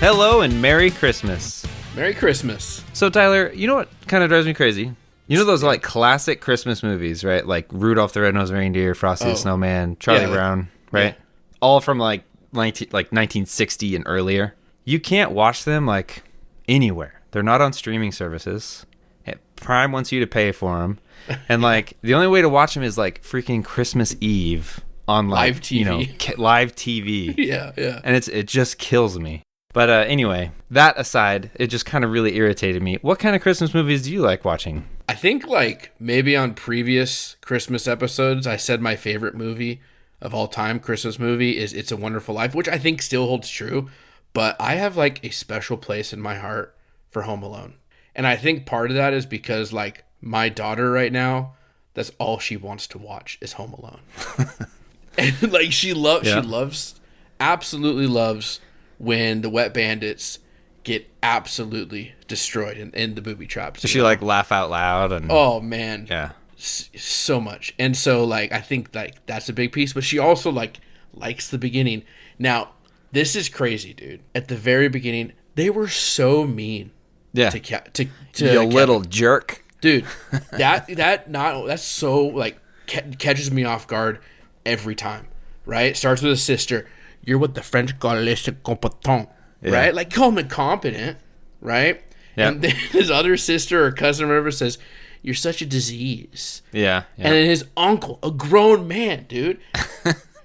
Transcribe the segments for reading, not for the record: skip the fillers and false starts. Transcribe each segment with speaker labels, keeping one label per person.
Speaker 1: Hello and Merry Christmas.
Speaker 2: Merry Christmas.
Speaker 1: So, Tyler, you know what kind of drives me crazy? You know those like classic Christmas movies, right? Like Rudolph the Red-Nosed Reindeer, Frosty the Snowman, Charlie Brown, right? Yeah. All from like 1960 and earlier. You can't watch them like anywhere. They're not on streaming services. Prime wants you to pay for them. And like the only way to watch them is like freaking Christmas Eve on like,
Speaker 2: live TV.
Speaker 1: Live TV.
Speaker 2: Yeah.
Speaker 1: And it just kills me. But anyway, that aside, it just kind of really irritated me. What kind of Christmas movies do you like watching?
Speaker 2: I think like maybe on previous Christmas episodes, I said my favorite movie of all time, Christmas movie, is It's a Wonderful Life, which I think still holds true. But I have like a special place in my heart for Home Alone. And I think part of that is because like my daughter right now, that's all she wants to watch is Home Alone. And like she absolutely loves when the Wet Bandits get absolutely destroyed in the booby traps.
Speaker 1: Does she like laugh out loud? And
Speaker 2: oh man,
Speaker 1: yeah,
Speaker 2: so much. And so like I think like that's a big piece. But she also like likes the beginning. Now this is crazy, dude. At the very beginning, they were so mean.
Speaker 1: Yeah,
Speaker 2: to
Speaker 1: you
Speaker 2: Kevin.
Speaker 1: Little jerk,
Speaker 2: dude. That's so like catches me off guard every time. Right, starts with a sister. You're what the French call laissez competent, right? Like call him incompetent, right?
Speaker 1: Yeah.
Speaker 2: And then his other sister or cousin or whatever says, "You're such a disease."
Speaker 1: Yeah.
Speaker 2: And then his uncle, a grown man, dude,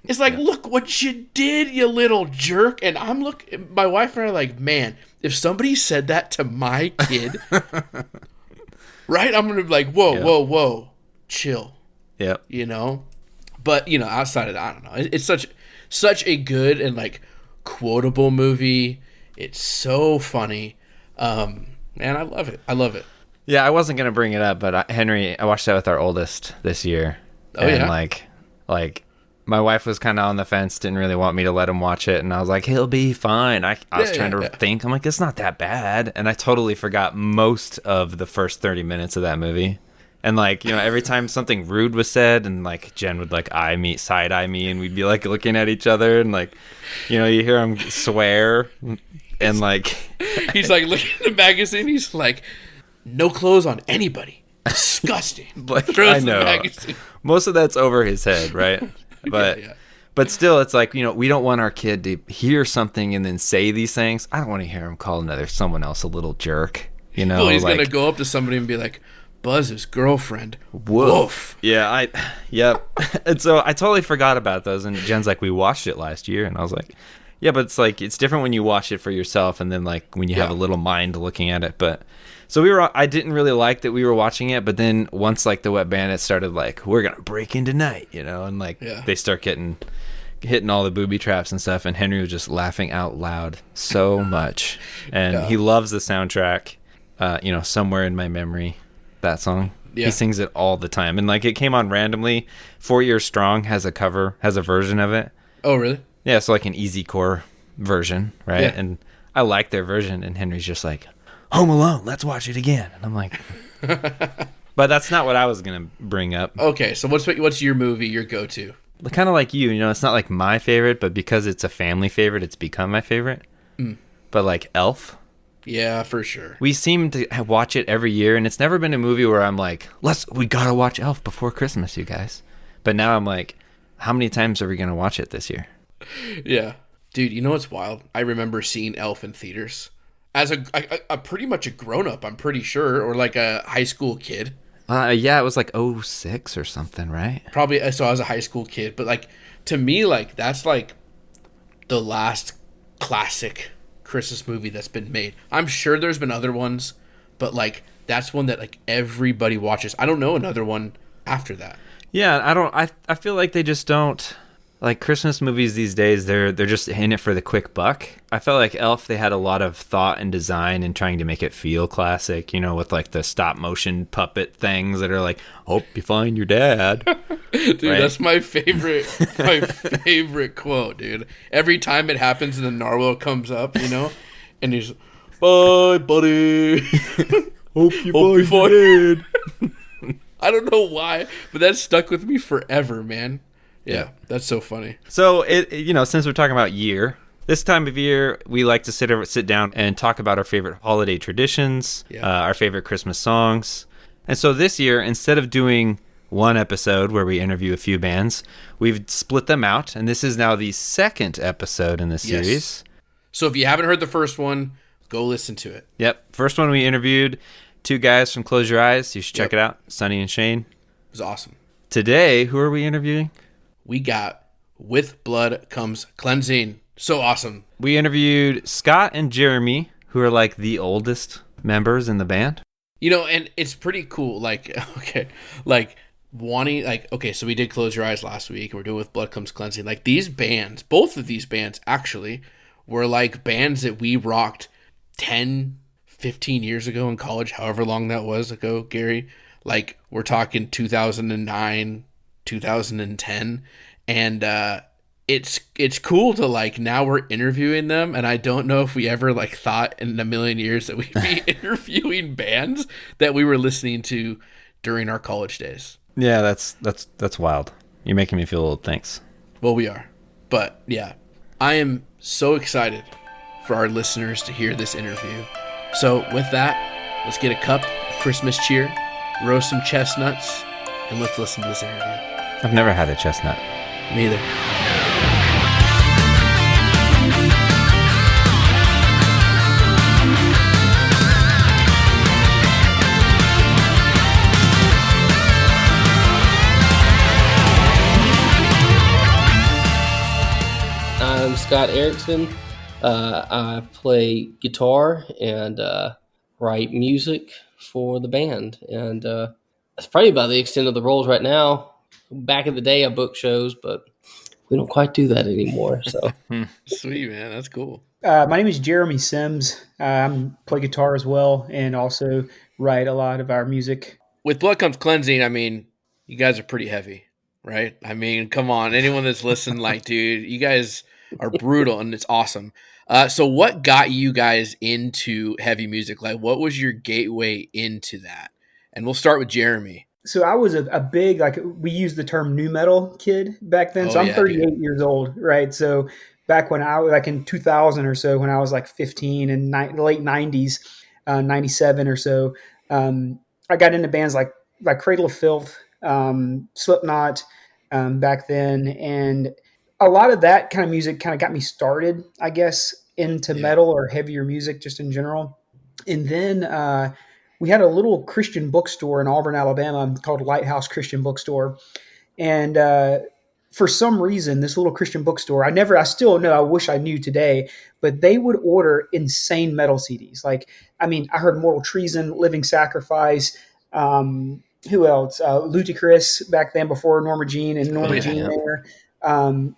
Speaker 2: it's like, "Look what you did, you little jerk." And my wife and I are like, man, if somebody said that to my kid, right? I'm gonna be like, whoa, chill.
Speaker 1: Yeah.
Speaker 2: You know, but you know, outside of that, I don't know. It's such a good and like quotable movie. It's so funny. Man, I love it.
Speaker 1: Yeah, I wasn't gonna bring it up, but Henry, I watched that with our oldest this year.
Speaker 2: Oh, and
Speaker 1: like my wife was kind of on the fence, didn't really want me to let him watch it, and I was like, he'll be fine. I was trying to think, I'm like, it's not that bad, and I totally forgot most of the first 30 minutes of that movie. And like, you know, every time something rude was said, and like Jen would like side eye me, and we'd be like looking at each other, and like, you know, you hear him swear, and like
Speaker 2: he's like looking at the magazine, he's like, no clothes on anybody, disgusting.
Speaker 1: Like, I know most of that's over his head, right? But but still, it's like, you know, we don't want our kid to hear something and then say these things. I don't want to hear him call someone else a little jerk. You know,
Speaker 2: well, he's
Speaker 1: like,
Speaker 2: gonna go up to somebody and be like, Buzz's girlfriend. Woof.
Speaker 1: Yeah, yep. And so I totally forgot about those. And Jen's like, we watched it last year, and I was like, yeah, but it's like it's different when you watch it for yourself, and then like when you have a little mind looking at it. But so I didn't really like that we were watching it, but then once like the Wet Bandits started like, we're gonna break in tonight, you know, and like they start hitting all the booby traps and stuff, and Henry was just laughing out loud so much, and he loves the soundtrack. You know, Somewhere in My Memory. That song, he sings it all the time, and like it came on randomly. 4 Years Strong has a version of it.
Speaker 2: Oh really?
Speaker 1: Yeah, so like an easycore version, right? And I like their version, and Henry's just like, Home Alone, let's watch it again. And I'm like, but that's not what I was gonna bring up.
Speaker 2: Okay, so what's your movie, your go-to?
Speaker 1: Kind of like you know, it's not like my favorite, but because it's a family favorite, it's become my favorite. But like Elf.
Speaker 2: Yeah, for sure.
Speaker 1: We seem to watch it every year, and it's never been a movie where I'm like, we gotta watch Elf before Christmas, you guys. But now I'm like, how many times are we gonna watch it this year?
Speaker 2: Yeah. Dude, you know what's wild? I remember seeing Elf in theaters. As a pretty much a grown-up, I'm pretty sure, or like a high school kid.
Speaker 1: Yeah, it was like 2006 or something, right?
Speaker 2: Probably, so I was a high school kid. But like, to me, like, that's like the last classic Christmas movie that's been made. I'm sure there's been other ones, but like that's one that like everybody watches. I don't know another one after that.
Speaker 1: Yeah, I feel like they just don't like Christmas movies these days. They're just in it for the quick buck. I felt like Elf, they had a lot of thought and design in trying to make it feel classic, you know, with like the stop motion puppet things that are like, hope you find your dad.
Speaker 2: Dude, right? That's my favorite quote, dude. Every time it happens and the narwhal comes up, you know, and he's, bye, buddy.
Speaker 1: Hope you find your dad.
Speaker 2: I don't know why, but that stuck with me forever, man. Yeah, that's so funny.
Speaker 1: So, you know, since we're talking about year, This time of year, we like to sit down and talk about our favorite holiday traditions, our favorite Christmas songs. And so this year, instead of doing one episode where we interview a few bands, we've split them out, and this is now the second episode in the series.
Speaker 2: Yes. So if you haven't heard the first one, go listen to it.
Speaker 1: Yep. First one, we interviewed two guys from Close Your Eyes. You should check it out, Sonny and Shane.
Speaker 2: It was awesome.
Speaker 1: Today, who are we interviewing?
Speaker 2: We got With Blood Comes Cleansing. So awesome.
Speaker 1: We interviewed Scott and Jeremy, who are like the oldest members in the band.
Speaker 2: You know, and it's pretty cool. Like, okay, like wanting, like, okay, so we did Close Your Eyes last week. And we're doing With Blood Comes Cleansing. Like these bands, both of these bands actually were like bands that we rocked 10, 15 years ago in college, however long that was ago, Gary. Like we're talking 2009, 2010. And, it's cool to like now we're interviewing them, and I don't know if we ever like thought in a million years that we'd be interviewing bands that we were listening to during our college days.
Speaker 1: Yeah, that's wild. You're making me feel old. Thanks.
Speaker 2: Well, we are, but yeah, I am so excited for our listeners to hear this interview. So with that, let's get a cup of Christmas cheer, roast some chestnuts, and let's listen to this interview.
Speaker 1: I've never had a chestnut.
Speaker 2: Me either.
Speaker 3: I'm Scott Erickson. I play guitar and write music for the band. And that's probably about the extent of the roles right now. Back in the day, I booked shows, but we don't quite do that anymore. So
Speaker 2: Sweet, man. That's cool.
Speaker 4: My name is Jeremy Sims. I play guitar as well and also write a lot of our music.
Speaker 2: With Blood Comes Cleansing, I mean, you guys are pretty heavy, right? I mean, come on. Anyone that's listened, like, dude, you guys are brutal and it's awesome. So what got you guys into heavy music? Like, what was your gateway into that? And we'll start with Jeremy.
Speaker 4: So I was a big, like we used the term nu metal kid back then. So I'm 38 years old, right? So back when I was like in 2000 or so, when I was like 15 in the late 90s, 97 or so, I got into bands like Cradle of Filth, Slipknot back then. And a lot of that kind of music kind of got me started, I guess, into metal or heavier music just in general. And then we had a little Christian bookstore in Auburn, Alabama called Lighthouse Christian Bookstore. And for some reason, this little Christian bookstore, I still know, I wish I knew today, but they would order insane metal CDs. Like, I mean, I heard Mortal Treason, Living Sacrifice, who else? Ludacris back then before Norma Jean and Norma Jean there.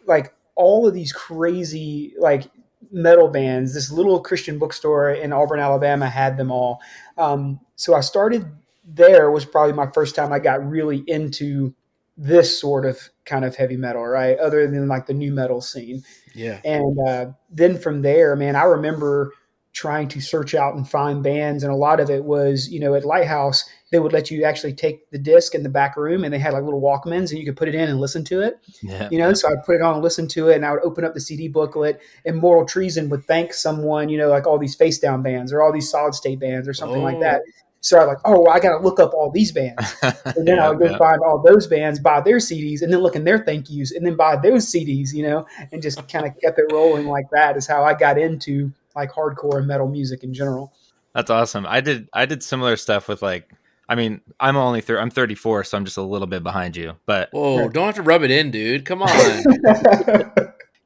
Speaker 4: Like all of these crazy, like, metal bands. This little Christian bookstore in Auburn, Alabama had them all. So I started there, was probably my first time I got really into this sort of kind of heavy metal, right? Other than like the nu metal scene.
Speaker 2: Yeah.
Speaker 4: And then from there, man, I remember trying to search out and find bands. And a lot of it was, you know, at Lighthouse, they would let you actually take the disc in the back room and they had like little Walkmans and you could put it in and listen to it. Yeah. You know, so I'd put it on and listen to it and I would open up the CD booklet and Mortal Treason would thank someone, you know, like all these Face Down bands or all these Solid State bands or something like that. So I'm like, oh, I got to look up all these bands. And then I would go find all those bands, buy their CDs, and then look in their thank yous, and then buy those CDs, you know, and just kind of kept it rolling like that is how I got into like hardcore and metal music in general.
Speaker 1: That's awesome. I did similar stuff with like, I mean, I'm 34, so I'm just a little bit behind you. But
Speaker 2: whoa, don't have to rub it in, dude. Come on.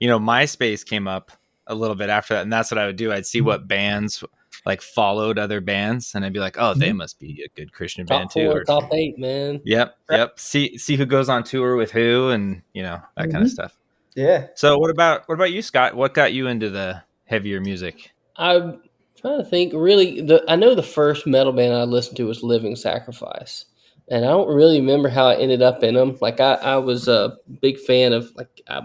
Speaker 1: You know, MySpace came up a little bit after that, and that's what I would do. I'd see what bands like followed other bands, and I'd be like, "Oh, they must be a good Christian band too."
Speaker 3: Or top 8, man.
Speaker 1: Yep. See who goes on tour with who, and you know that kind of stuff.
Speaker 4: Yeah.
Speaker 1: So what about you, Scott? What got you into the heavier music?
Speaker 3: I'm trying to think. Really, I know the first metal band I listened to was Living Sacrifice, and I don't really remember how I ended up in them. Like I was a big fan of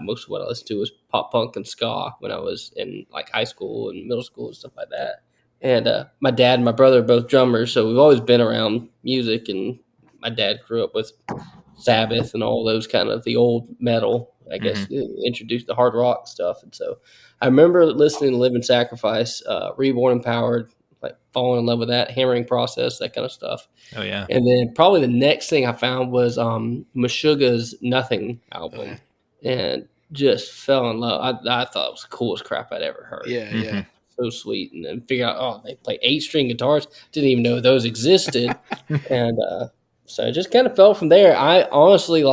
Speaker 3: most of what I listened to was pop punk and ska when I was in like high school and middle school and stuff like that. And my dad and my brother are both drummers, so we've always been around music. And my dad grew up with Sabbath and all those kind of the old metal. I guess introduced the hard rock stuff. And so I remember listening to Living Sacrifice, Reborn Empowered, like falling in love with that, Hammering Process, that kind of stuff.
Speaker 1: Oh yeah.
Speaker 3: And then probably the next thing I found was Meshuggah's Nothing album, and just fell in love. I thought it was the coolest crap I'd ever heard.
Speaker 2: Yeah.
Speaker 3: So sweet. And then figure out, they play 8-string guitars. Didn't even know those existed. And so I just kind of fell from there. I honestly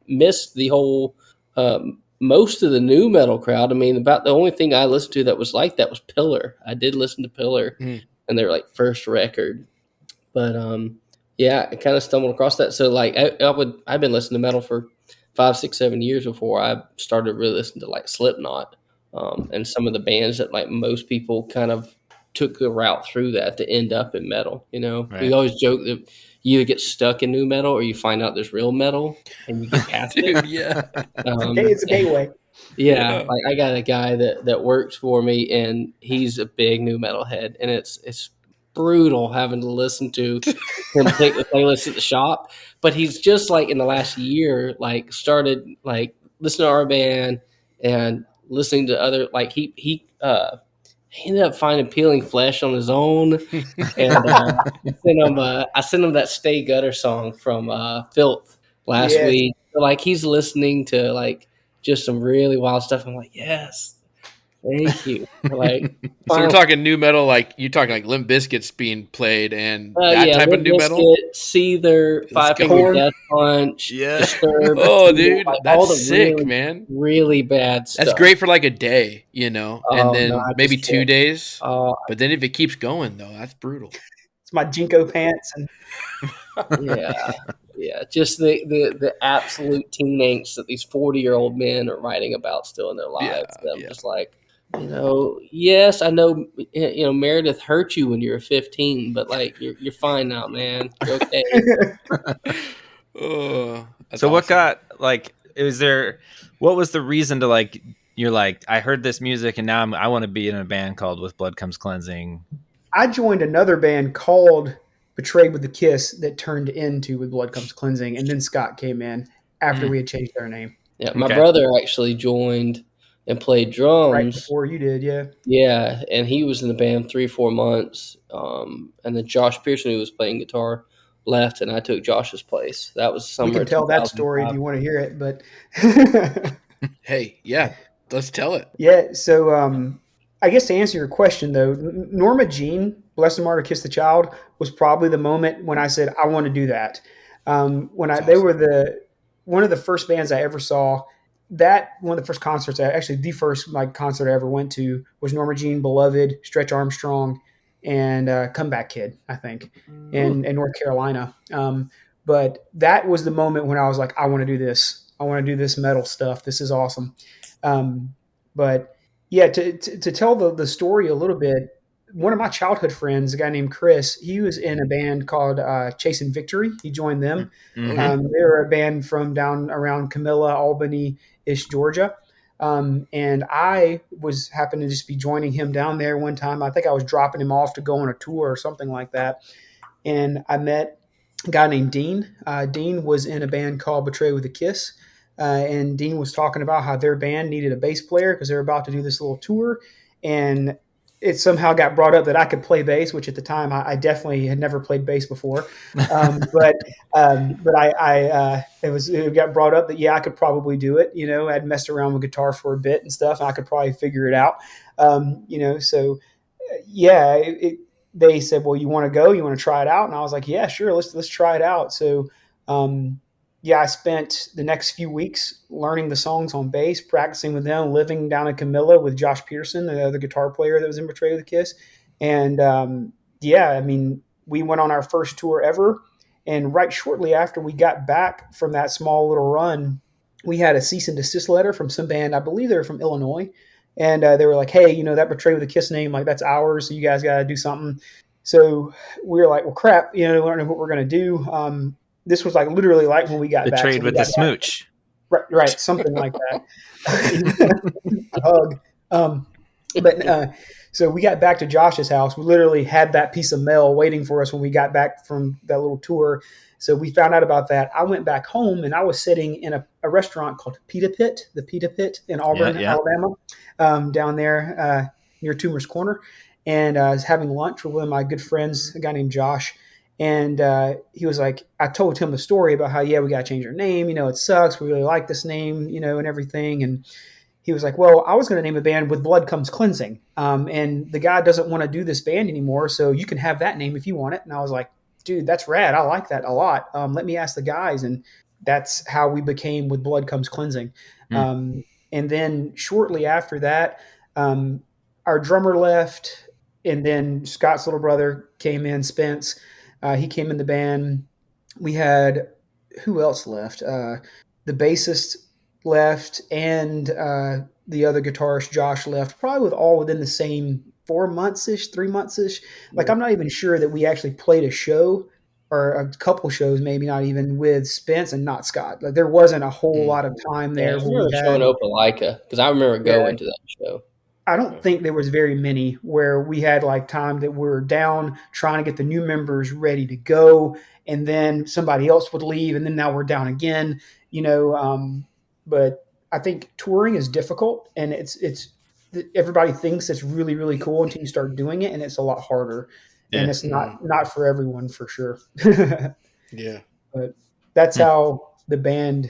Speaker 3: missed the whole most of the new metal crowd. I mean, about the only thing I listened to that was like that was Pillar. I did listen to Pillar and their first record. But yeah, I kind of stumbled across that. So I've been listening to metal for 5, 6, 7 years before I started really listening to Slipknot. And some of the bands that most people kind of took the route through that to end up in metal.
Speaker 1: Right.
Speaker 3: We always joke that you either get stuck in new metal or you find out there's real metal and you get past it.
Speaker 2: Yeah,
Speaker 4: it's a gateway.
Speaker 3: Yeah, I got a guy that works for me, and he's a big new metal head, and it's brutal having to listen to him take the playlist at the shop. But he's just in the last year started listening to our band and listening to other he ended up finding Peeling Flesh on his own, and I sent him that Stay Gutter song from Filth last week. So, he's listening to just some really wild stuff. I'm like, yes, thank you.
Speaker 2: So we're talking new metal, you're talking Limp Bizkit's being played and that type
Speaker 3: Limp
Speaker 2: of new
Speaker 3: Bizkit,
Speaker 2: metal.
Speaker 3: Seether, Five Finger Death Punch, Disturbed.
Speaker 2: Oh, dude, that's
Speaker 3: all the
Speaker 2: sick,
Speaker 3: really,
Speaker 2: man.
Speaker 3: Really bad stuff.
Speaker 2: That's great for a day, and then maybe 2 days. But then if it keeps going, though, that's brutal.
Speaker 4: It's my Jinko pants and
Speaker 3: yeah, just the absolute teen angst that these 40-year-old men are writing about still in their lives. I'm just yes, I know, Meredith hurt you when you were 15, but you're fine now, man. You're okay.
Speaker 1: So
Speaker 2: awesome.
Speaker 1: what got what was the reason to you're I heard this music and now I want to be in a band called With Blood Comes Cleansing?
Speaker 4: I joined another band called Betrayed with a Kiss that turned into With Blood Comes Cleansing, and then Scott came in after we had changed our name.
Speaker 3: Yeah, my brother actually joined and played drums
Speaker 4: right before you did.
Speaker 3: Yeah, and he was in the band 3-4 months, and then Josh Pearson, who was playing guitar, left, and I took Josh's place. That was somewhere.
Speaker 4: We can tell that story if you want to hear it, but
Speaker 2: hey, yeah, let's tell it.
Speaker 4: Yeah, so I guess to answer your question though, Norma Jean, Bless the Martyr, Kiss the Child, was probably the moment when I said I want to do that. They were one of the first bands I ever saw. That one of the first concerts, the first concert I ever went to was Norma Jean, Beloved, Stretch Armstrong, and Comeback Kid, I think, in North Carolina. But that was the moment when I was like, I want to do this. I want to do this metal stuff. This is awesome. But yeah, to tell the story a little bit, one of my childhood friends, a guy named Chris, he was in a band called Chasing Victory. He joined them.
Speaker 1: Mm-hmm.
Speaker 4: They were a band from down around Camilla, Albany-ish, Georgia. And I happened to just be joining him down there one time. I think I was dropping him off to go on a tour or something like that. And I met a guy named Dean. Dean was in a band called Betray with a Kiss. And Dean was talking about how their band needed a bass player because they were about to do this little tour. And it somehow got brought up that I could play bass, which at the time I definitely had never played bass before. But it got brought up that, I could probably do it. I'd messed around with guitar for a bit and stuff. And I could probably figure it out. They said, well, you want to go? You want to try it out? And I was like, yeah, sure. Let's try it out. So, I spent the next few weeks learning the songs on bass, practicing with them, living down in Camilla with Josh Pearson, the other guitar player that was in Betray with a Kiss. And we went on our first tour ever. And right shortly after we got back from that small little run, we had a cease and desist letter from some band. I believe they were from Illinois. And they were like, hey, that Betray with a Kiss name, that's ours. So you guys got to do something. So we were like, well, crap, we don't know what we're going to do. This was literally when we got back.
Speaker 1: Betrayed with the smooch.
Speaker 4: Right, something like that. A hug. But so we got back to Josh's house. We literally had that piece of mail waiting for us when we got back from that little tour. So we found out about that. I went back home and I was sitting in a restaurant called Pita Pit, the Pita Pit in Auburn, Alabama, down there near Toomer's Corner. And I was having lunch with one of my good friends, a guy named Josh. And he was like, I told him the story about how, we got to change our name. It sucks. We really like this name, and everything. And he was like, well, I was going to name a band With Blood Comes Cleansing. And the guy doesn't want to do this band anymore. So you can have that name if you want it. And I was like, dude, that's rad. I like that a lot. Let me ask the guys. And that's how we became With Blood Comes Cleansing. And then shortly after that, our drummer left. And then Scott's little brother came in, Spence. He came in the band. We had, who else left? The bassist left and the other guitarist, Josh, left, probably all within the same 4 months-ish, 3 months-ish. Like, I'm not even sure that we actually played a show or a couple shows, maybe not even, with Spence and not Scott. Like, there wasn't a whole lot of time there.
Speaker 3: Yeah, we were showing Opelika because I remember going to that show.
Speaker 4: I don't think there was very many where we had like time that we were down trying to get the new members ready to go, and then somebody else would leave, and then now we're down again. But I think touring is difficult, and it's everybody thinks it's really, really cool until you start doing it, and it's a lot harder. Yeah. And it's not for everyone, for sure.
Speaker 2: Yeah.
Speaker 4: But that's how the band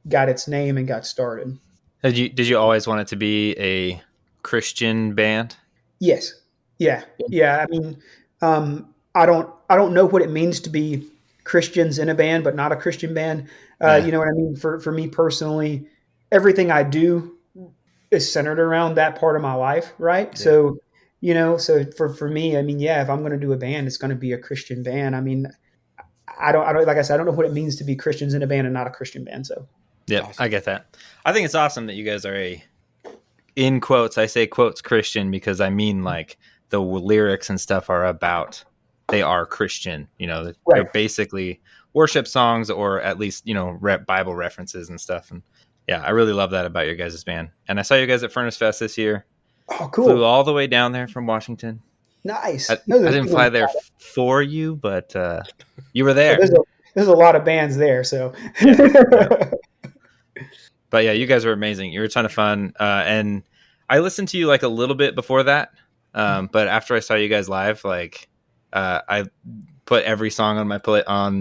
Speaker 4: got its name and got started.
Speaker 1: Did you always want it to be a Christian band?
Speaker 4: Yes. Yeah. I mean, I don't know what it means to be Christians in a band, but not a Christian band. You know what I mean? For me personally, everything I do is centered around that part of my life. Right. Yeah. So, so for me, I mean, if I'm going to do a band, it's going to be a Christian band. I mean, I don't, like I said, I don't know what it means to be Christians in a band and not a Christian band. So
Speaker 1: yeah, awesome. I get that. I think it's awesome that you guys are in quotes, I say quotes Christian because I mean like the lyrics and stuff they are Christian, they're basically worship songs or at least, Bible references and stuff. And yeah, I really love that about your guys' band. And I saw you guys at Furnace Fest this year.
Speaker 4: Oh, cool.
Speaker 1: Flew all the way down there from Washington.
Speaker 4: Nice.
Speaker 1: I didn't fly there for you, but you were there.
Speaker 4: There's a lot of bands there, so.
Speaker 1: But yeah, you guys were amazing. You were a ton of fun. And I listened to you like a little bit before that. But after I saw you guys live, like I put every song on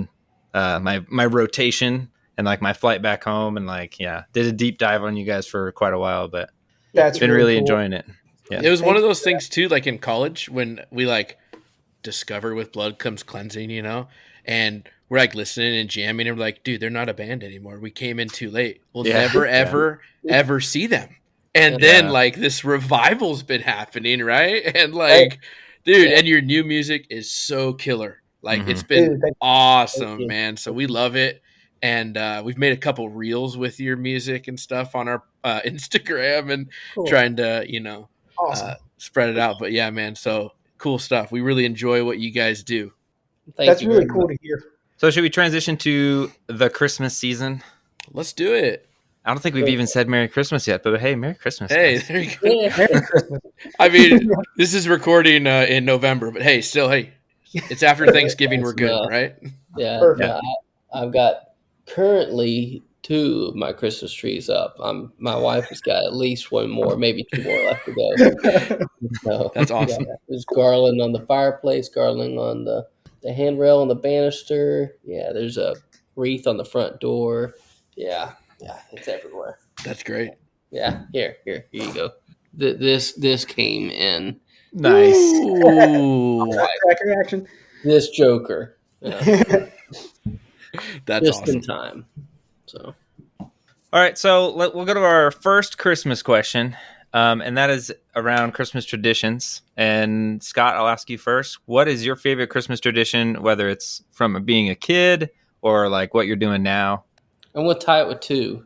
Speaker 1: my rotation and like my flight back home and did a deep dive on you guys for quite a while, but it's been really cool. Enjoying it. Yeah.
Speaker 2: It was one of those things too, like in college when we like discover With Blood Comes Cleansing, and we're like listening and jamming and we're like, dude, they're not a band anymore. We came in too late. We'll never, ever see them. And then like this revival's been happening, right? And like, dude, and your new music is so killer. Like it's been awesome, man. So we love it. And we've made a couple reels with your music and stuff on our Instagram and trying to, spread it out. But yeah, man, so cool stuff. We really enjoy what you guys do.
Speaker 4: That's really cool to hear.
Speaker 1: So should we transition to the Christmas season?
Speaker 2: Let's do it.
Speaker 1: I don't think we've even said Merry Christmas yet, but hey, Merry Christmas.
Speaker 2: Hey,
Speaker 1: guys.
Speaker 2: There you go. Yeah. Merry Christmas. I mean, this is recording in November, but hey, still, it's after Thanksgiving. We're good, right?
Speaker 3: Yeah. I've got currently 2 of my Christmas trees up. My wife has got at least 1 more, maybe 2 more left to go. So,
Speaker 2: that's awesome.
Speaker 3: There's garland on the fireplace, garland on the handrail on the banister. Yeah, there's a wreath on the front door. Yeah, it's everywhere.
Speaker 2: That's great.
Speaker 3: Yeah, here you go. This came in.
Speaker 1: Nice.
Speaker 2: Ooh.
Speaker 4: Cracker action.
Speaker 3: This Joker. Yeah.
Speaker 2: That's
Speaker 3: just
Speaker 2: awesome.
Speaker 3: in time. So,
Speaker 1: all right. So we'll go to our first Christmas question, and that is around Christmas traditions. And Scott, I'll ask you first. What is your favorite Christmas tradition? Whether it's from being a kid or like what you're doing now.
Speaker 3: I'm going to tie it with 2.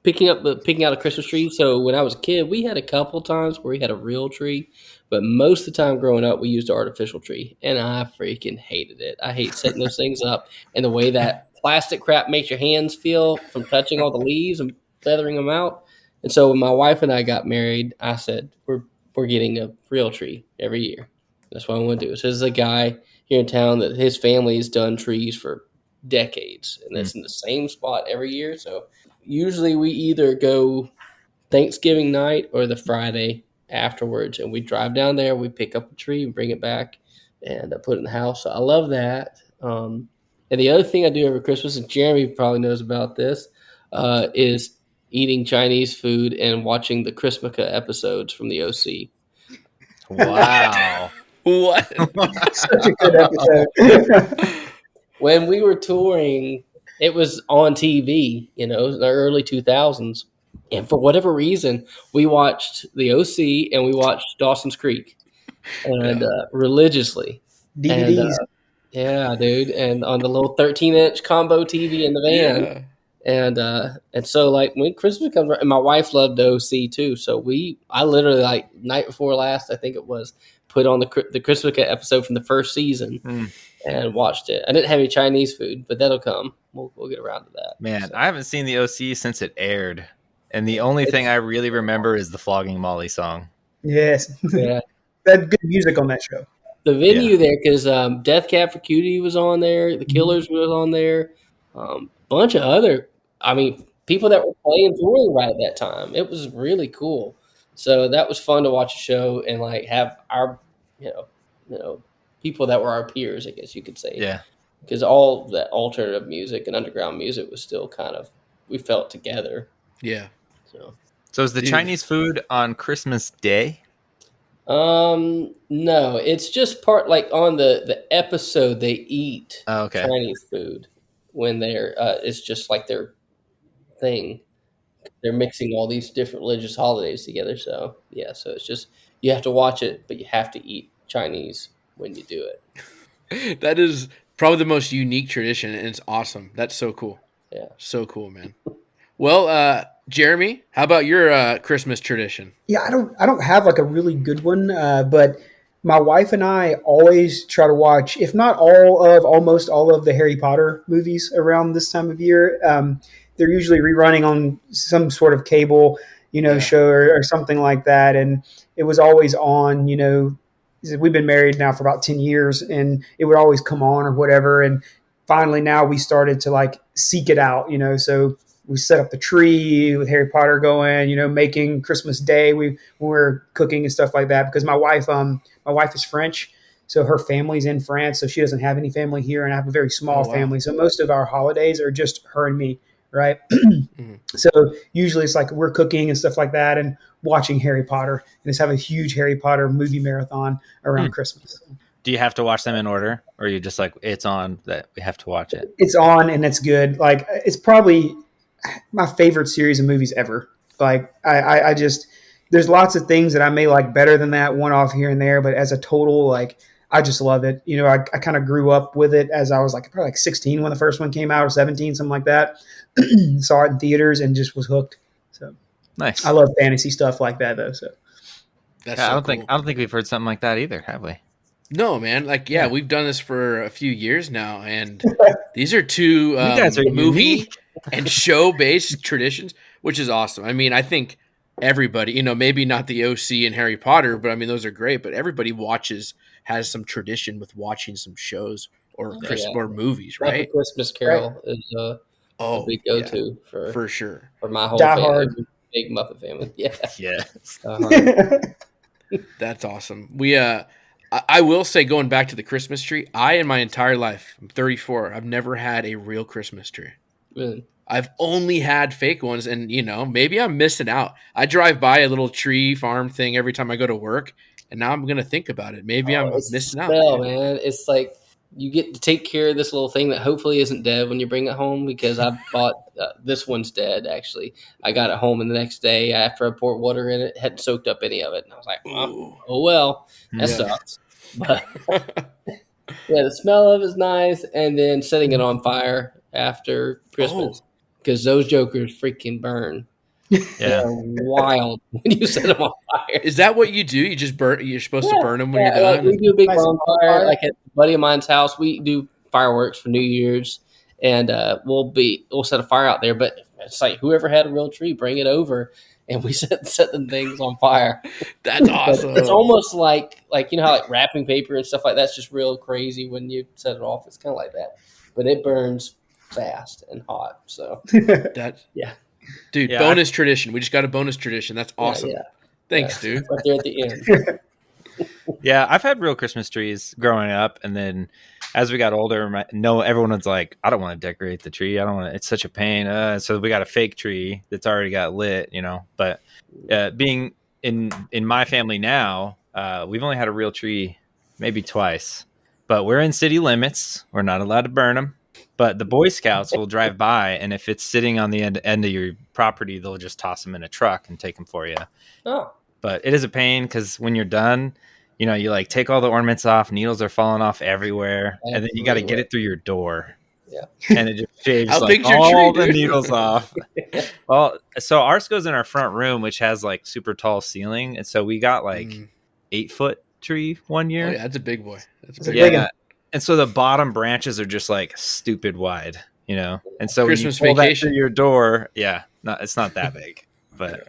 Speaker 3: Picking out a Christmas tree. So when I was a kid, we had a couple times where we had a real tree, but most of the time growing up, we used an artificial tree, and I freaking hated it. I hate setting those things up and the way that plastic crap makes your hands feel from touching all the leaves and feathering them out. And so when my wife and I got married, I said we're getting a real tree every year. That's what I want to do. So there's a guy here in town that his family has done trees for decades, and it's in the same spot every year. So usually we either go Thanksgiving night or the Friday afterwards, and we drive down there, we pick up a tree and bring it back and put it in the house. So I love that. And the other thing I do every Christmas, and Jeremy probably knows about this, is eating Chinese food and watching the Christmas episodes from the OC.
Speaker 1: Wow.
Speaker 2: What?
Speaker 4: Such a good episode.
Speaker 3: When we were touring, it was on TV, in the early 2000s. And for whatever reason, we watched the OC and we watched Dawson's Creek and religiously.
Speaker 4: DVDs.
Speaker 3: And, yeah, dude. And on the little 13-inch combo TV in the van.
Speaker 2: Yeah.
Speaker 3: And so like when Christmas comes around, and my wife loved the OC too. So I literally like night before last, I think it was, put on the Christmas episode from the first season and watched it. I didn't have any Chinese food, but that'll come. We'll get around to that.
Speaker 1: Man, I haven't seen the OC since it aired. And the only thing I really remember is the Flogging Molly song.
Speaker 4: Yes.
Speaker 3: Yeah.
Speaker 4: That good music on that show.
Speaker 3: The venue there, because Death Cab for Cutie was on there, The Killers was on there, bunch of other, people that were playing touring right at that time. It was really cool. So that was fun to watch a show and like have our, people that were our peers, I guess you could say.
Speaker 1: Yeah.
Speaker 3: Because all that alternative music and underground music was still kind of, we felt together.
Speaker 2: Yeah.
Speaker 1: So is the Chinese food on Christmas Day?
Speaker 3: No, it's just part like on the episode they eat Chinese food when they're it's just like their thing. They're mixing all these different religious holidays together. So yeah, so it's just you have to watch it, but you have to eat Chinese when you do it.
Speaker 2: That is probably the most unique tradition, and it's awesome. That's so cool.
Speaker 3: Yeah,
Speaker 2: so cool, man. Well, Jeremy, how about your Christmas tradition?
Speaker 4: Yeah, I don't have like a really good one, but my wife and I always try to watch, if not almost all of the Harry Potter movies around this time of year. They're usually rerunning on some sort of cable, show or something like that. And it was always on, we've been married now for about 10 years and it would always come on or whatever. And finally now we started to like seek it out, so we set up the tree with Harry Potter going, making Christmas Day. When we're cooking and stuff like that, because my wife is French. So her family's in France. So she doesn't have any family here. And I have a very small family. So most of our holidays are just her and me. Right. So usually it's like we're cooking and stuff like that and watching Harry Potter and just have a huge Harry Potter movie marathon around Christmas.
Speaker 1: Do you have to watch them in order, or are you just like, it's on that we have to watch it?
Speaker 4: It's on and it's good. Like it's probably my favorite series of movies ever. Like I just, there's lots of things that I may like better than that, one off here and there, but as a total, like I just love it. I kind of grew up with it as I was like probably like 16 when the first one came out, or 17, something like that. Saw it in theaters and just was hooked. So
Speaker 1: nice.
Speaker 4: I love fantasy stuff like that though. So
Speaker 2: that's
Speaker 1: I don't think we've heard something like that either, have we?
Speaker 2: No, man. Like, we've done this for a few years now, and these are two movie and show-based traditions, which is awesome. I think everybody, maybe not the OC and Harry Potter, but those are great. But everybody has some tradition with watching some shows or or movies, right?
Speaker 3: Like Christmas Carol is a big go-to
Speaker 2: for sure
Speaker 3: for my whole
Speaker 4: Die
Speaker 3: family,
Speaker 4: Hard.
Speaker 3: big Muppet family. Yeah,
Speaker 1: Yes.
Speaker 2: That's awesome. I will say, going back to the Christmas tree, in my entire life, I'm 34, I've never had a real Christmas tree.
Speaker 3: Really?
Speaker 2: I've only had fake ones, and maybe I'm missing out. I drive by a little tree farm thing every time I go to work, and now I'm gonna think about it. Maybe I'm missing out.
Speaker 3: Man, it's like you get to take care of this little thing that hopefully isn't dead when you bring it home. Because I bought this one's dead. Actually, I got it home, and the next day after I poured water in it, hadn't soaked up any of it, and I was like, oh well, that sucks. But the smell of it is nice, and then setting it on fire after Christmas. Because those jokers freaking burn.
Speaker 1: Yeah,
Speaker 3: they're wild when you set them on fire.
Speaker 2: Is that what you do? You just burn? You're supposed to burn them when you're done?
Speaker 3: Like we do a big bonfire. Like at a buddy of mine's house, we do fireworks for New Year's, and we'll set a fire out there. But it's like whoever had a real tree, bring it over, and we set the things on fire.
Speaker 2: That's awesome.
Speaker 3: It's almost like you know how like wrapping paper and stuff like that's just real crazy when you set it off. It's kind of like that, but it burns fast and hot. So
Speaker 2: that
Speaker 3: yeah,
Speaker 2: dude.
Speaker 1: Yeah.
Speaker 2: Bonus tradition. We just got a bonus tradition. That's awesome.
Speaker 3: Yeah.
Speaker 2: Thanks, dude.
Speaker 3: Right there at the end.
Speaker 1: Yeah, I've had real Christmas trees growing up, and then as we got older, everyone was like, "I don't want to decorate the tree. I don't want to. It's such a pain." So we got a fake tree that's already got lit, you know. But being in my family now, we've only had a real tree maybe twice, but we're in city limits. We're not allowed to burn them. But the Boy Scouts will drive by, and if it's sitting on the end of your property, they'll just toss them in a truck and take them for you.
Speaker 3: Oh,
Speaker 1: But it is a pain because when you're done, you know, you like take all the ornaments off, needles are falling off everywhere, and then you got to get it through your door.
Speaker 3: Yeah.
Speaker 1: And it just shaves
Speaker 2: How
Speaker 1: like
Speaker 2: big's your
Speaker 1: all
Speaker 2: tree,
Speaker 1: the
Speaker 2: dude?
Speaker 1: needles off. Well, so ours goes in our front room, which has like super tall ceiling, and so we got like 8-foot tree one year.
Speaker 2: Oh, yeah, that's a big boy. That's a big
Speaker 1: Yeah.
Speaker 2: boy.
Speaker 1: And so the bottom branches are just like stupid wide, you know. And so
Speaker 2: Christmas
Speaker 1: when you pull
Speaker 2: vacation.
Speaker 1: that through your door, it's not that big, but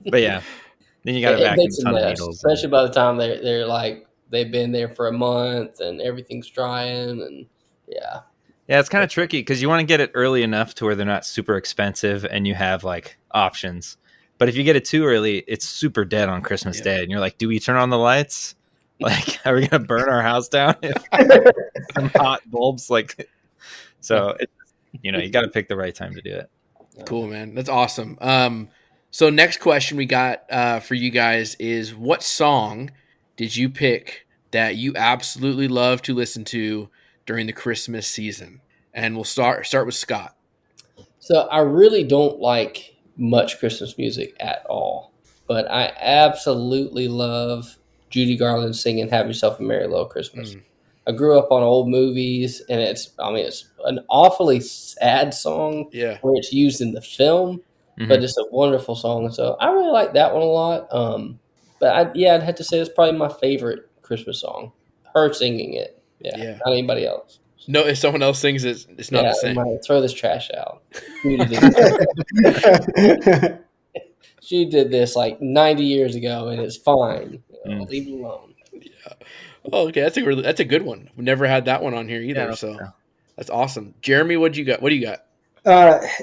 Speaker 1: yeah. Then you got to
Speaker 3: it
Speaker 1: vacuum
Speaker 3: makes
Speaker 1: a
Speaker 3: a
Speaker 1: ton of
Speaker 3: mess,
Speaker 1: needles.
Speaker 3: especially by the time they're like they've been there for a month and everything's drying and yeah.
Speaker 1: Yeah, it's kind of tricky because you want to get it early enough to where they're not super expensive and you have like options. But if you get it too early, it's super dead on Christmas Day, and you're like, "Do we turn on the lights? Like, are we gonna burn our house down if some hot bulbs?" Like, so you got to pick the right time to do it.
Speaker 2: Cool, man. That's awesome. So next question we got for you guys is, what song did you pick that you absolutely love to listen to during the Christmas season? And we'll start with Scott.
Speaker 3: So I really don't like much Christmas music at all, but I absolutely love Judy Garland singing "Have Yourself a Merry Little Christmas." I grew up on old movies, and it's an awfully sad song
Speaker 2: Yeah.
Speaker 3: where it's used in the film, but it's a wonderful song. So I really like that one a lot. But I'd have to say it's probably my favorite Christmas song. Her singing it,
Speaker 2: Yeah.
Speaker 3: not anybody else.
Speaker 2: No, if someone else sings it, it's not the same.
Speaker 3: Throw this trash out. She did this like 90 years ago, and it's fine. Leave it alone.
Speaker 2: Oh, okay, that's a good one. We've never had that one on here either, so that's awesome. Jeremy, what do you got?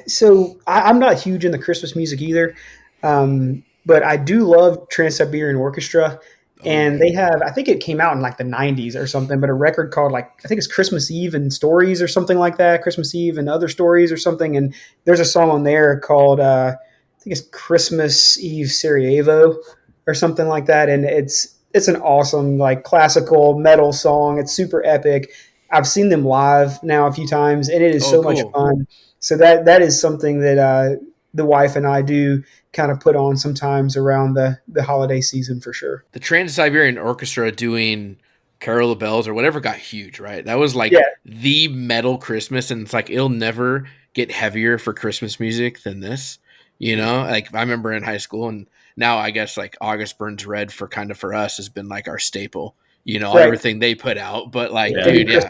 Speaker 4: So I'm not huge in the Christmas music either, but I do love Trans-Siberian Orchestra. And they have, I think it came out in like the 90s or something, but a record called I think it's Christmas Eve and Stories or something like that, Christmas Eve and Other Stories or something. And there's a song on there called, I think it's Christmas Eve Sarajevo or something like that. And it's an awesome like classical metal song. It's super epic. I've seen them live now a few times, and it is so much fun. So that is something that the wife and I do kind of put on sometimes around the holiday season for sure.
Speaker 2: The Trans-Siberian Orchestra doing Carol of Bells or whatever got huge, right? That was like the metal Christmas, and it's like it'll never get heavier for Christmas music than this. You know, like I remember in high school, and now I guess like August Burns Red for us has been like our staple. You know, everything they put out, but like, dude,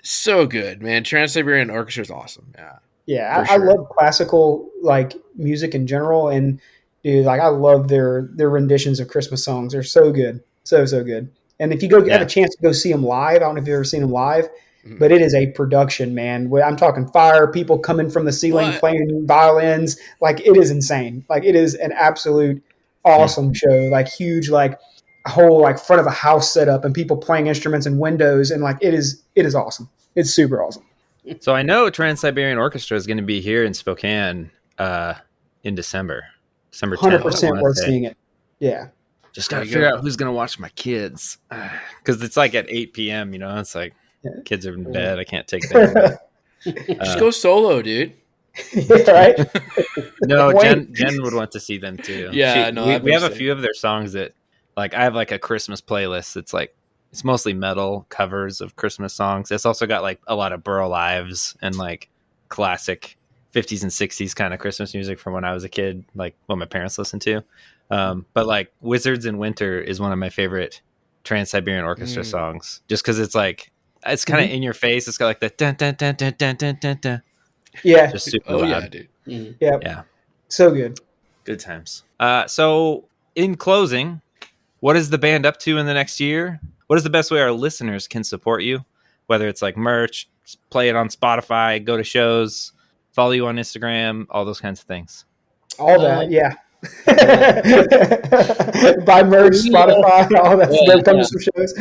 Speaker 2: so good, man. Trans-Siberian Orchestra is awesome. Yeah.
Speaker 4: Yeah, I love classical like music in general, and dude, like I love their renditions of Christmas songs. They're so good, so good. And if you have a chance to go see them live, I don't know if you've ever seen them live, but it is a production, man. I'm talking fire, people coming from the ceiling playing violins, like it is insane. Like it is an absolute awesome show, like huge, like a whole like front of a house setup and people playing instruments and windows, and like it is awesome. It's super awesome.
Speaker 1: So I know Trans-Siberian Orchestra is going to be here in Spokane in December 10th.
Speaker 4: 100% worth seeing it. Yeah.
Speaker 1: Just got to figure out who's going to watch my kids. Because it's like at 8 p.m., you know? It's like kids are in bed. I can't take them.
Speaker 2: Just go solo, dude.
Speaker 4: Right?
Speaker 1: No, Jen would want to see them too.
Speaker 2: Yeah,
Speaker 1: we have a few of their songs that, like, I have like a Christmas playlist. It's like, it's mostly metal covers of Christmas songs. It's also got like a lot of Burl Ives and like classic 50s and 60s kind of Christmas music from when I was a kid, like what my parents listened to. But like Wizards in Winter is one of my favorite Trans-Siberian Orchestra songs, just because it's like, it's kind of in your face. It's got like the dun dun dun dun dun dun dun dun.
Speaker 4: Yeah.
Speaker 1: Just super loud.
Speaker 2: Yeah, dude.
Speaker 4: Yeah. So good.
Speaker 1: Good times. So in closing, what is the band up to in the next year? What is the best way our listeners can support you? Whether it's like merch, play it on Spotify, go to shows, follow you on Instagram, all those kinds of things.
Speaker 4: All that, yeah. Buy merch, Spotify, all that stuff. Come to some shows.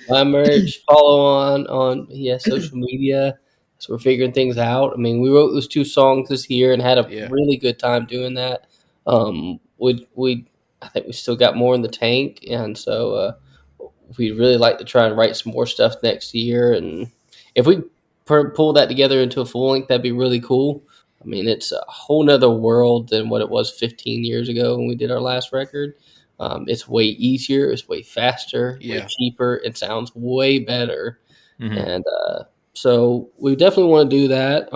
Speaker 3: Buy merch, follow on social media. So we're figuring things out. I mean, we wrote those 2 songs this year and had a really good time doing that. I think we still got more in the tank, and so we'd really like to try and write some more stuff next year. And if we pull that together into a full length, that'd be really cool. I mean, it's a whole nother world than what it was 15 years ago when we did our last record. It's way easier. It's way faster, way cheaper. It sounds way better. Mm-hmm. And so we definitely want to do that.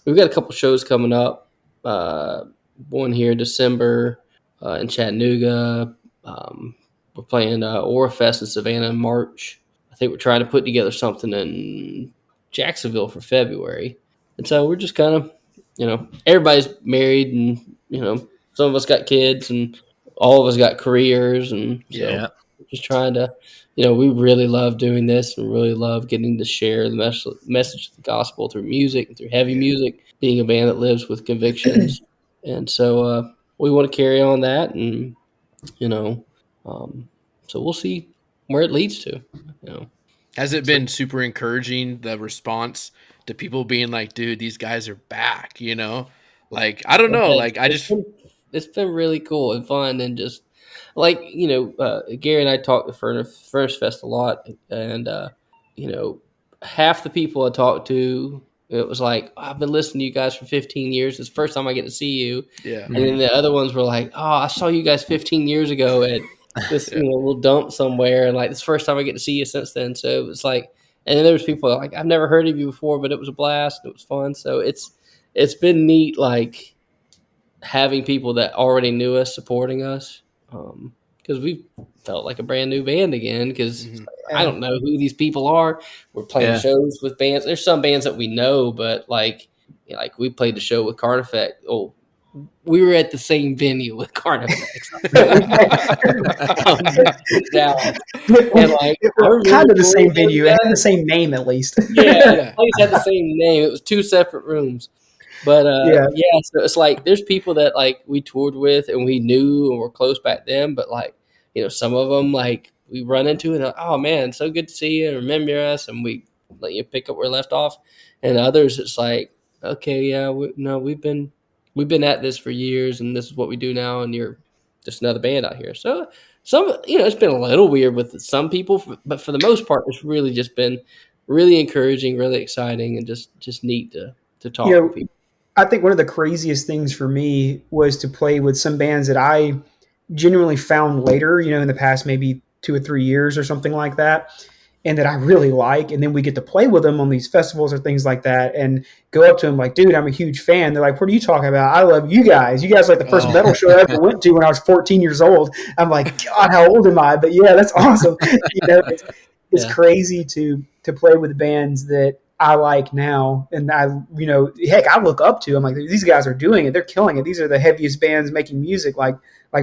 Speaker 3: We've got a couple shows coming up. One here in December in Chattanooga. We're playing Aurafest in Savannah in March. I think we're trying to put together something in Jacksonville for February. And so we're just kind of, everybody's married and, some of us got kids and all of us got careers. And so we're just trying to, we really love doing this and really love getting to share the message of the gospel through music and through heavy music, being a band that lives with convictions. And so we want to carry on that and, so we'll see where it leads to,
Speaker 2: Has it been super encouraging, the response to people being like, dude, these guys are back, Like, I don't know. Like,
Speaker 3: it's been really cool and fun and just like, Gary and I talked to Furnace Fest a lot and, half the people I talked to, it was like, I've been listening to you guys for 15 years. It's the first time I get to see you. Yeah. And then the other ones were like, oh, I saw you guys 15 years ago at this little dump somewhere. And like, this first time I get to see you since then. So it was like, and then there was people like, I've never heard of you before, but it was a blast. It was fun. So it's been neat, like having people that already knew us supporting us. Because we felt like a brand new band again. Because I don't know who these people are. We're playing shows with bands. There's some bands that we know, but like we played the show with Carnifex. Oh, we were at the same venue with Carnifex. And like,
Speaker 4: kind of the same venue. It had the same name at least.
Speaker 3: Yeah, it had the same name. It was 2 separate rooms. But so it's like there's people that like we toured with and we knew and were close back then, but like, some of them like we run into and like, oh man, so good to see you and remember us, and we let you pick up where we left off. And others it's like, okay, yeah, we've been at this for years and this is what we do now, and you're just another band out here. So some, it's been a little weird with some people, but for the most part, it's really just been really encouraging, really exciting, and just neat to talk to people.
Speaker 4: I think one of the craziest things for me was to play with some bands that I genuinely found later, in the past maybe 2 or 3 years or something like that, and that I really like. And then we get to play with them on these festivals or things like that and go up to them like, dude, I'm a huge fan. They're like, what are you talking about? I love you guys. You guys are like the first metal show I ever went to when I was 14 years old. I'm like, God, how old am I? But yeah, that's awesome. It's crazy to play with bands that I like now, and I look up to. I'm like, these guys are doing it. They're killing it. These are the heaviest bands making music, like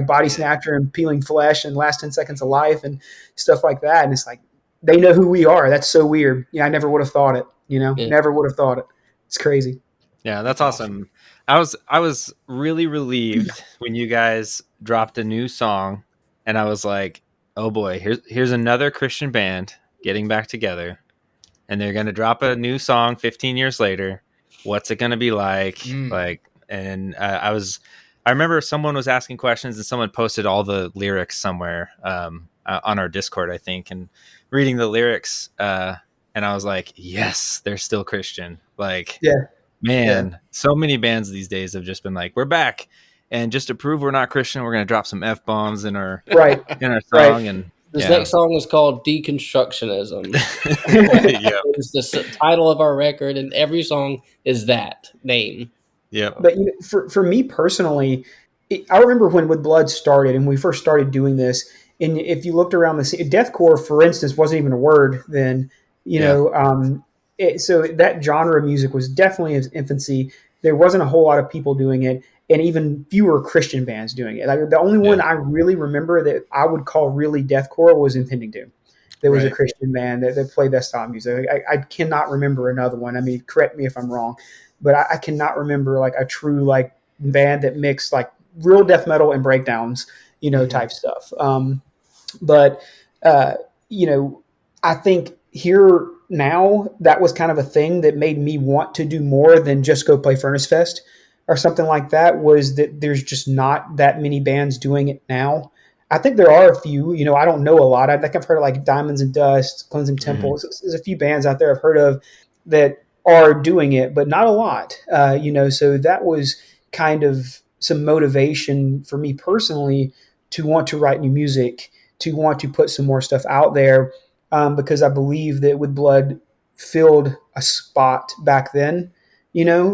Speaker 4: Body Snatcher and Peeling Flesh and Last 10 Seconds of Life and stuff like that. And it's like they know who we are. That's so weird. I never would have thought it. Never would have thought it. It's crazy.
Speaker 1: Yeah, that's awesome. I was really relieved when you guys dropped a new song, and I was like, oh boy, here's another Christian band getting back together. And they're going to drop a new song 15 years later. What's it going to be like? I remember someone was asking questions and someone posted all the lyrics somewhere on our Discord, I think, and reading the lyrics. And I was like, yes, they're still Christian. Like, so many bands these days have just been like, we're back. And just to prove we're not Christian, we're going to drop some F-bombs in our song.
Speaker 3: Right. And this next song is called Deconstructionism. It's the title of our record, and every song is that name.
Speaker 1: Yeah.
Speaker 4: But for me personally, I remember when With Blood started, and we first started doing this, and if you looked around the scene, deathcore, for instance, wasn't even a word then. So that genre of music was definitely in its infancy. There wasn't a whole lot of people doing it. and even fewer Christian bands doing it. Like the only one I really remember that I would call really deathcore was Impending Doom. There was a Christian band that played that style of music. I cannot remember another one. I mean, correct me if I'm wrong, but I cannot remember like a true like band that mixed like real death metal and breakdowns, type stuff. But I think here now that was kind of a thing that made me want to do more than just go play Furnace Fest or something like that, was that there's just not that many bands doing it now. I think there are a few, I don't know a lot. I think I've heard of like Diamonds and Dust, Cleansing Temples. There's a few bands out there I've heard of that are doing it, but not a lot, so that was kind of some motivation for me personally to want to write new music, to want to put some more stuff out there, because I believe that With Blood filled a spot back then,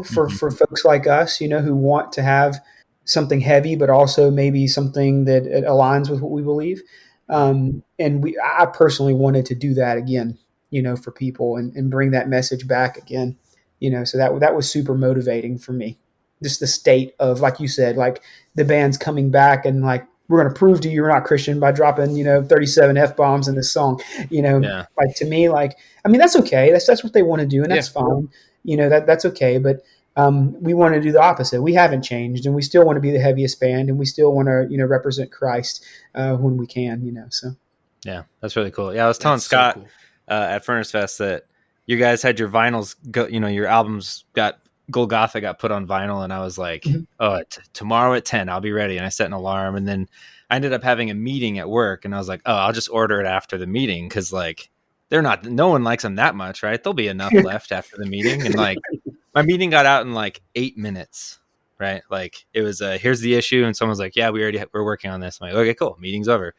Speaker 4: for folks like us, who want to have something heavy, but also maybe something that aligns with what we believe. I personally wanted to do that again, for people and bring that message back again, so that was super motivating for me. Just the state of, like you said, like the band's coming back and like, we're going to prove to you you're not Christian by dropping, 37 F-bombs in this song, like to me, like, I mean, that's okay. That's what they want to do. And that's fine. That's okay. But we want to do the opposite. We haven't changed, and we still want to be the heaviest band, and we still want to, represent Christ when we can, so.
Speaker 1: Yeah, that's really cool. Yeah. I was telling Scott at Furnace Fest that you guys had your vinyls go, your albums Golgotha got put on vinyl, and I was like, tomorrow at 10, I'll be ready. And I set an alarm, and then I ended up having a meeting at work, and I was like, I'll just order it after the meeting. Cause like no one likes them that much, right? There'll be enough left after the meeting. And like my meeting got out in like 8 minutes, right? Like it was here's the issue. And someone's like, yeah, we're working on this. I'm like, okay, cool. Meeting's over.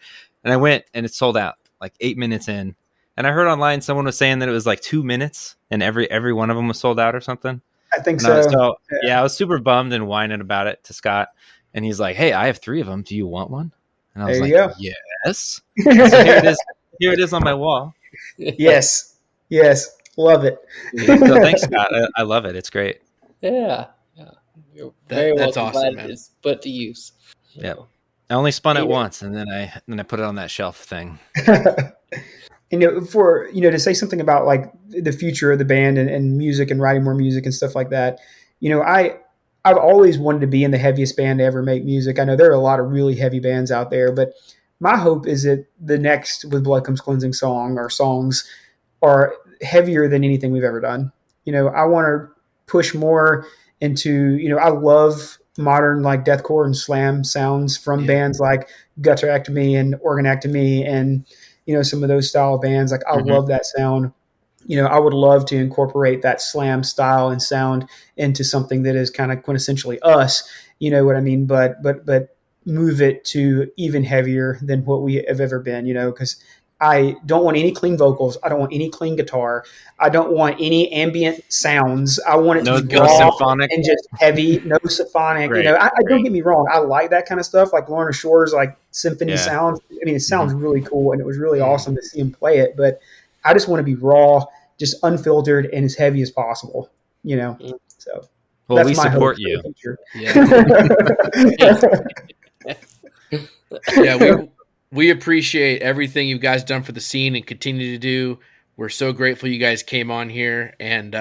Speaker 1: And I went, and it sold out like 8 minutes in. And I heard online someone was saying that it was like 2 minutes and every one of them was sold out or something.
Speaker 4: I think so.
Speaker 1: I was super bummed and whining about it to Scott. And he's like, hey, I have 3 of them. Do you want one? And I was like, yes. So here it is. Here it is on my wall.
Speaker 4: Yes. Love it.
Speaker 1: So thanks, Scott. I love it. It's great.
Speaker 3: Yeah. You're very
Speaker 2: that's
Speaker 3: welcome.
Speaker 2: awesome, man.
Speaker 3: It's put to use.
Speaker 1: Yeah. I only spun it once, and then I put it on that shelf thing.
Speaker 4: For to say something about like the future of the band and music and writing more music and stuff like that, I've always wanted to be in the heaviest band to ever make music. I know there are a lot of really heavy bands out there, but my hope is that the next With Blood Comes Cleansing song or songs are heavier than anything we've ever done. I want to push more into, I love modern like deathcore and slam sounds from bands like Gutterectomy and Organectomy and some of those style of bands. Like I love that sound. I would love to incorporate that slam style and sound into something that is kind of quintessentially us, what I mean? But move it to even heavier than what we have ever been, because I don't want any clean vocals. I don't want any clean guitar. I don't want any ambient sounds. I want it to be raw symphonic and just heavy, no symphonic. I don't get me wrong. I like that kind of stuff, like Lorna Shore's like symphony sounds. I mean, it sounds really cool, and it was really awesome to see him play it. But I just want to be raw, just unfiltered, and as heavy as possible. So
Speaker 1: well, we support you.
Speaker 2: Yeah, we appreciate everything you guys done for the scene and continue to do. We're so grateful you guys came on here, and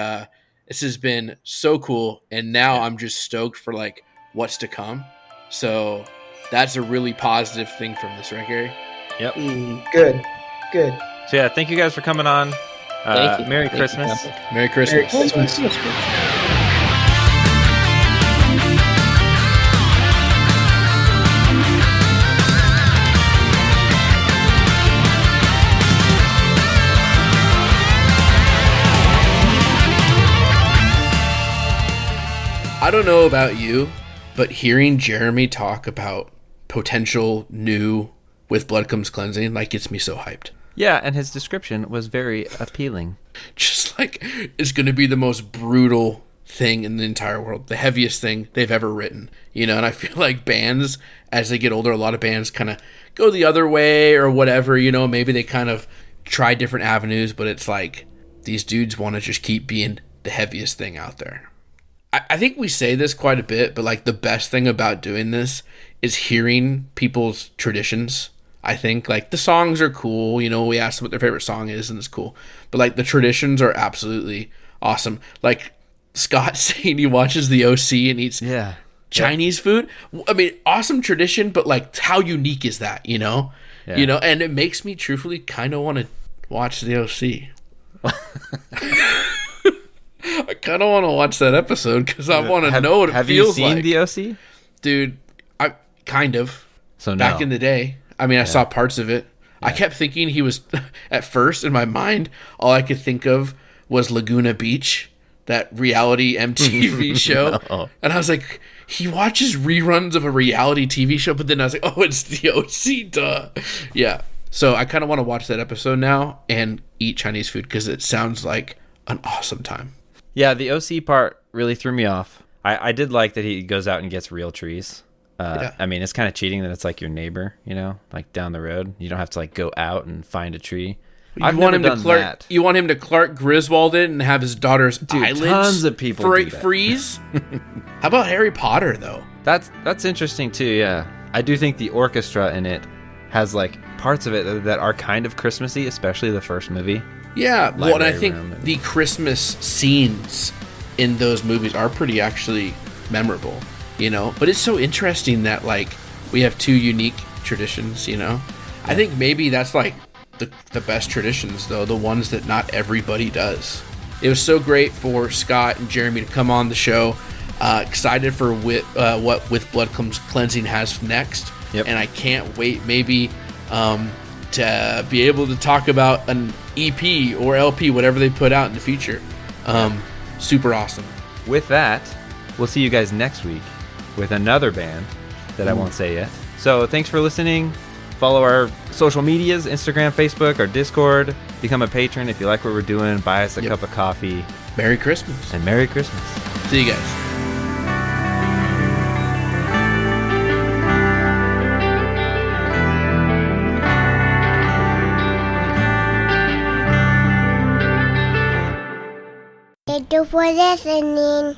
Speaker 2: this has been so cool. And now I'm just stoked for like what's to come. So that's a really positive thing from this, right, Gary?
Speaker 1: Yep.
Speaker 4: Good.
Speaker 1: So yeah, thank you guys for coming on.
Speaker 3: Thank you.
Speaker 1: Merry Christmas.
Speaker 2: Merry Christmas.
Speaker 3: Merry Christmas.
Speaker 2: I don't know about you, but hearing Jeremy talk about potential new With Blood Comes Cleansing like gets me so hyped.
Speaker 1: Yeah, and his description was very appealing.
Speaker 2: Just like it's going to be the most brutal thing in the entire world, the heaviest thing they've ever written, and I feel like bands, as they get older, a lot of bands kind of go the other way or whatever, maybe they kind of try different avenues, but it's like these dudes want to just keep being the heaviest thing out there. I think we say this quite a bit, but like the best thing about doing this is hearing people's traditions. I think like the songs are cool. You know, we ask them what their favorite song is, and it's cool. But like the traditions are absolutely awesome. Like Scott saying he watches the OC and eats Chinese food. I mean, awesome tradition, but like how unique is that? You know, and it makes me truthfully kind of want to watch the OC. I kind of want to watch that episode because I want to know what it feels like.
Speaker 1: Have you seen the OC?
Speaker 2: Dude, I kind of.
Speaker 1: So no.
Speaker 2: Back in the day. I mean, I saw parts of it. Yeah. I kept thinking he was, at first in my mind, all I could think of was Laguna Beach, that reality MTV show. No. And I was like, he watches reruns of a reality TV show, but then I was like, oh, it's the OC, duh. Yeah. So I kind of want to watch that episode now and eat Chinese food because it sounds like an awesome time.
Speaker 1: Yeah, the OC part really threw me off. I did like that he goes out and gets real trees. I mean, it's kind of cheating that it's like your neighbor, you know, like down the road. You don't have to like go out and find a tree.
Speaker 2: You want him to Clark Griswold it and have his daughter's eyelids
Speaker 1: tons of people
Speaker 2: freeze? How about Harry Potter, though?
Speaker 1: That's interesting, too, yeah. I do think the orchestra in it has like parts of it that are kind of Christmassy, especially the first movie.
Speaker 2: Yeah, well, and I think the Christmas scenes in those movies are pretty actually memorable. You know, but it's so interesting that like we have two unique traditions, you know. I think maybe that's like the best traditions though, the ones that not everybody does. It was so great for Scott and Jeremy to come on the show. Excited for what With Blood Comes Cleansing has next.
Speaker 1: Yep.
Speaker 2: And I can't wait maybe to be able to talk about an EP or LP, whatever they put out in the future. Super awesome.
Speaker 1: With that, we'll see you guys next week with another band that I won't say yet. So thanks for listening. Follow our social medias, Instagram, Facebook, our Discord. Become a patron if you like what we're doing. Buy us a cup of coffee.
Speaker 2: Merry Christmas.
Speaker 1: And Merry Christmas.
Speaker 2: See you guys.
Speaker 5: Thank you for listening.